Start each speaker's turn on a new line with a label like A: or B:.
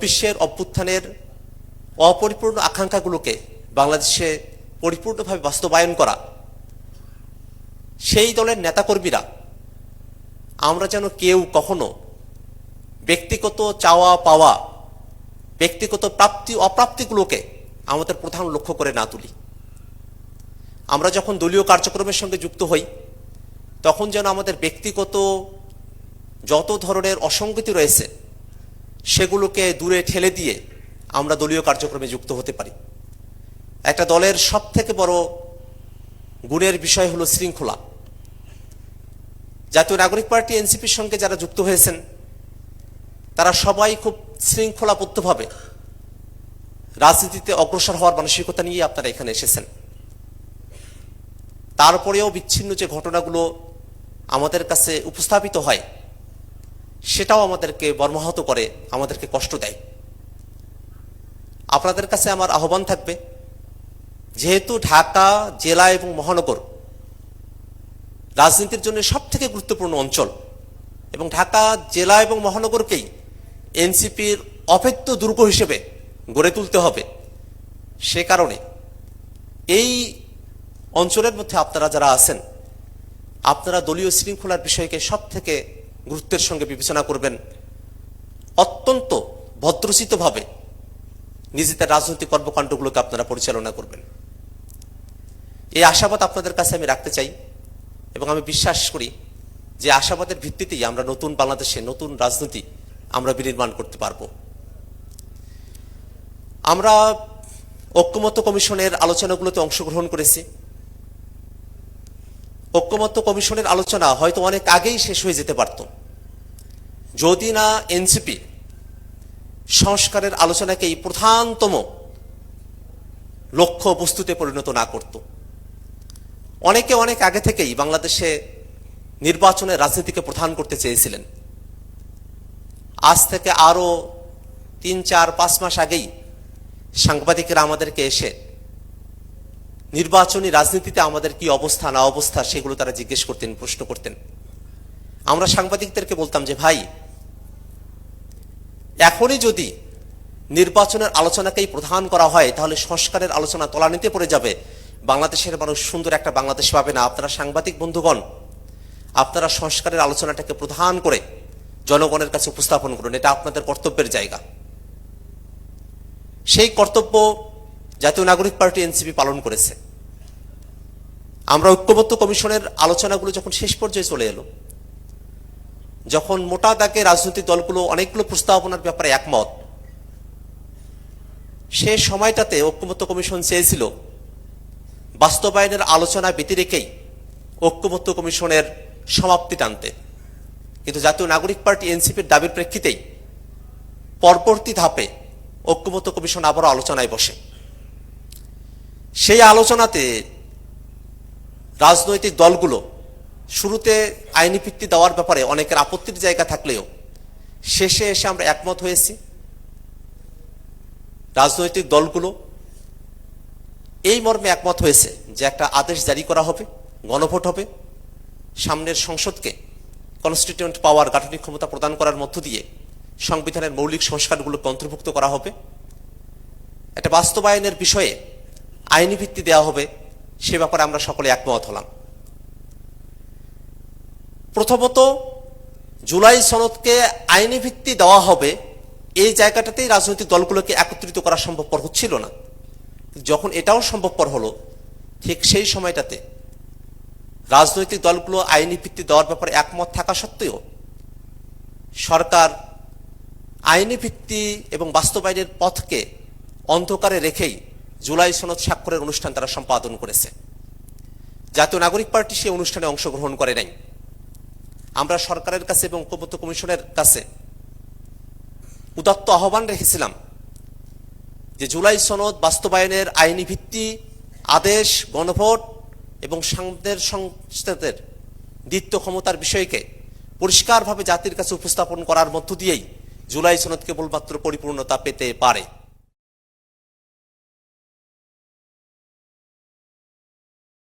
A: ২৪-এর অভ্যুত্থানের অপরিপূর্ণ আকাঙ্ক্ষাগুলোকে বাংলাদেশে পরিপূর্ণভাবে বাস্তবায়ন করা, সেই দলের নেতাকর্মীরা আমরা যেন কেউ কখনো ব্যক্তিগত চাওয়া পাওয়া, ব্যক্তিগত প্রাপ্তি অপ্রাপ্তিগুলোকে আমাদের প্রধান লক্ষ্য করে না তুলি। আমরা যখন দলীয় কার্যক্রমের সঙ্গে যুক্ত হই তখন যেন আমাদের ব্যক্তিগত যত ধরনের অসঙ্গতি রয়েছে সেগুলোকে দূরে ঠেলে দিয়ে আমরা দলীয় কার্যক্রমে যুক্ত হতে পারি। একটা দলের সবথেকে বড় গুণের বিষয় হলো শৃঙ্খলা। জাতীয় নাগরিক পার্টি এনসিপির সঙ্গে যারা যুক্ত হয়েছেন তারা সবাই খুব শৃঙ্খলাবদ্ধভাবে রাজনীতিতে অগ্রসর হওয়ার মানসিকতা নিয়ে আপনারা এখানে এসেছেন। তারপরেও বিচ্ছিন্ন যে ঘটনাগুলো আমাদের কাছে উপস্থাপিত হয় সেটাও আমাদেরকে মর্মাহত করে, আমাদেরকে কষ্ট দেয়। আপনাদের কাছে আমার আহ্বান থাকবে, যেহেতু ঢাকা জেলা এবং মহানগর রাজনীতির জন্য সবথেকে গুরুত্বপূর্ণ অঞ্চল এবং ঢাকা জেলা এবং মহানগরকেই এনসিপির অভেদ্য দুর্গ হিসেবে গড়ে তুলতে হবে, সে কারণে এই অঞ্চলের মধ্যে আপনারা যারা আছেন আপনারা দলীয় শৃঙ্খলার বিষয়কে সবথেকে গুরুত্বের সঙ্গে বিবেচনা করবেন, অত্যন্ত ভদ্রচিতভাবে নিজেদের রাজনৈতিক কর্মকাণ্ডগুলোকে আপনারা পরিচালনা করবেন। এই আশাবাদ আপনাদের কাছে আমি রাখতে চাই এবং আমি বিশ্বাস করি যে আশাবাদের ভিত্তিতেই আমরা নতুন বাংলাদেশে নতুন রাজনীতি আমরা বিনির্মাণ করতে পারব। আমরা ঐক্যমত্য কমিশনের আলোচনাগুলোতে অংশগ্রহণ করেছি। ঐক্যমত্য কমিশনের আলোচনা হয়তো অনেক আগেই শেষ হয়ে যেতে পারত যদি না এনসিপি সংস্কারের আলোচনাকেই প্রধানতম লক্ষ্য বস্তুতে পরিণত না করত। অনেকে অনেক আগে থেকেই বাংলাদেশে নির্বাচনের রাজনীতিকে প্রধান করতে চেয়েছিলেন। আজ থেকে আরো ৩-৪-৫ মাস আগেই সাংবাদিকেরা আমাদেরকে এসে নির্বাচনী রাজনীতিতে আমাদের কি অবস্থা না অবস্থা সেগুলো তারা জিজ্ঞেস করতেন, প্রশ্ন করতেন। আমরা সাংবাদিকদেরকে বলতাম যে ভাই, এখনই যদি নির্বাচনের আলোচনাকেই প্রধান করা হয় তাহলে সংস্কারের আলোচনা তলানিতে পড়ে যাবে, বাংলাদেশের মানুষ সুন্দর একটা বাংলাদেশ পাবে না। আপনারা সাংবাদিক বন্ধুগণ, আপনারা সংস্কারের আলোচনাটাকে প্রধান করে জনগণের কাছে উপস্থাপন করুন, এটা আপনাদের কর্তব্যের জায়গা। সেই কর্তব্য জাতীয় নাগরিক পার্টি এনসিপি পালন করেছে। আমরা ঐক্যমত্য কমিশনের আলোচনাগুলো যখন শেষ পর্যায়ে চলে এলো, যখন মোটা দাগে রাজনৈতিক দলগুলো অনেকগুলো প্রস্তাবনার ব্যাপারে একমত, সে সময়টাতে ঐক্যমত্য কমিশন চেয়েছিল বাস্তবায়নের আলোচনা ব্যতি রেখেই ঐক্যমত্য কমিশনের সমাপ্তি টানতে, কিন্তু জাতীয় নাগরিক পার্টি এনসিপির দাবির প্রেক্ষিতেই পরবর্তী ধাপে ঐক্যমত্য কমিশন আবারও আলোচনায় বসে। সেই আলোচনাতে রাজনৈতিক দলগুলো শুরুতে আইনি ভিত্তি দেওয়ার ব্যাপারে অনেকের আপত্তির জায়গা থাকলেও শেষে এসে আমরা একমত হয়েছি। রাজনৈতিক দলগুলো এই মর্মে একমত হয়েছে যে একটা আদেশ জারি করা হবে, গণভোট হবে, সামনের সংসদকে কনস্টিটিউয়েন্ট পাওয়ার, গাঠনিক ক্ষমতা প্রদান করার মধ্য দিয়ে সংবিধানের মৌলিক সংস্কারগুলোকে অন্তর্ভুক্ত করা হবে, একটা বাস্তবায়নের বিষয়ে আইনি ভিত্তি দেওয়া হবে, সে ব্যাপারে আমরা সকলে একমত হলাম। প্রথমত জুলাই সনদকে আইনি ভিত্তি দেওয়া হবে, এই জায়গাটাতেই রাজনৈতিক দলগুলোকে একত্রিত করা সম্ভবপর হচ্ছিল না। যখন এটাও সম্ভবপর হলো, ঠিক সেই সময়টাতে রাজনৈতিক দলগুলো আইনি ভিত্তি দেওয়ার ব্যাপারে একমত থাকা সত্ত্বেও সরকার আইনি ভিত্তি এবং বাস্তবায়নের পথকে অন্ধকারে রেখেই জুলাই সনদ স্বাক্ষরের অনুষ্ঠান তারা সম্পাদন করেছে। জাতীয় নাগরিক পার্টি সেই অনুষ্ঠানে অংশগ্রহণ করে নাই। আমরা সরকারের কাছে এবং ঐক্যমত্য কমিশনের কাছে উদাত্ত আহ্বান রেখেছিলাম যে জুলাই সনদ বাস্তবায়নের আইনি ভিত্তি, আদেশ, গণভোট এবং সাংবিধানিক সংস্থাদের দ্বিত্ব ক্ষমতার বিষয়কে পরিষ্কারভাবে জাতির কাছে উপস্থাপন করার মধ্য দিয়েই জুলাই সনদ কেবলমাত্র পরিপূর্ণতা পেতে পারে।